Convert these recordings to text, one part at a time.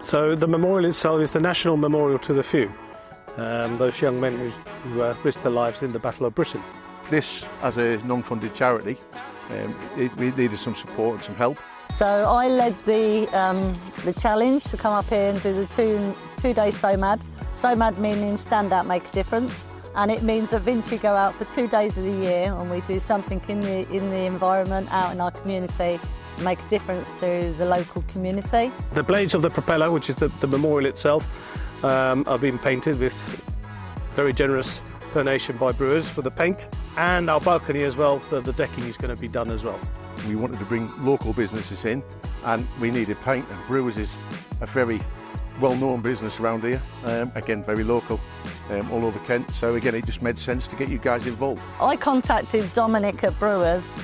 So the memorial itself is the national memorial to the few, those young men who risked their lives in the Battle of Britain. This, as a non-funded charity, we needed some support and some help. So I led the challenge to come up here and do the two-day SOMAD. SOMAD meaning stand out, make a difference. And it means that Vinci go out for 2 days of the year and we do something in the environment, out in our community, to make a difference to the local community. The blades of the propeller, which is the memorial itself, are being painted with very generous donation by Brewers for the paint. And our balcony as well, the decking is going to be done as well. We wanted to bring local businesses in and we needed paint, and Brewers is a very well-known business around here, again very local, all over Kent, so again it just made sense to get you guys involved. I contacted Dominic at Brewers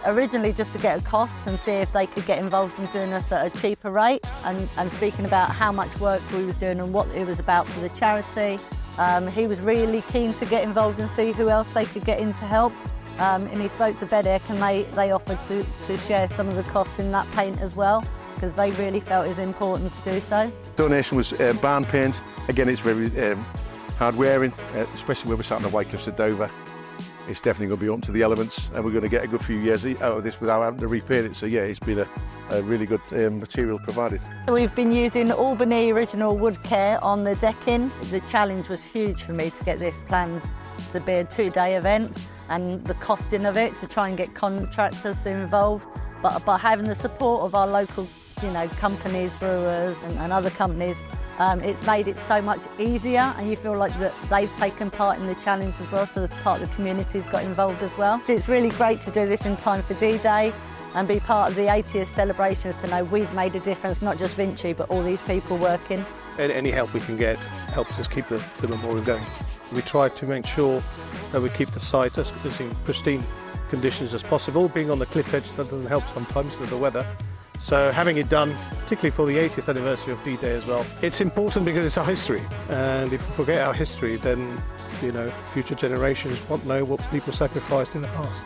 originally just to get a cost and see if they could get involved in doing us at a cheaper rate, and speaking about how much work we was doing and what it was about for the charity. He was really keen to get involved and see who else they could get in to help. And he spoke to Bedek and they offered to share some of the costs in that paint as well, because they really felt it was important to do so. Donation was barn paint. Again, it's very hard wearing, especially when we're sat on the White Cliffs of Dover. It's definitely going to be up to the elements, and we're going to get a good few years out of this without having to repaint it. So yeah, it's been a really good material provided. We've been using Albany original wood care on the decking. The challenge was huge for me to get this planned to be a 2-day event, and the costing of it to try and get contractors to involve. But by having the support of our local, companies, brewers and other companies, it's made it so much easier, and you feel like that they've taken part in the challenge as well, so part of the community's got involved as well. So it's really great to do this in time for D-Day and be part of the 80th celebrations, to know we've made a difference, not just Vinci, but all these people working. Any help we can get helps us keep the memorial going. We try to make sure that we keep the site as in pristine conditions as possible. Being on the cliff edge, that doesn't help sometimes with the weather. So having it done, particularly for the 80th anniversary of D-Day as well, it's important because it's our history. And if we forget our history, then future generations won't know what people sacrificed in the past.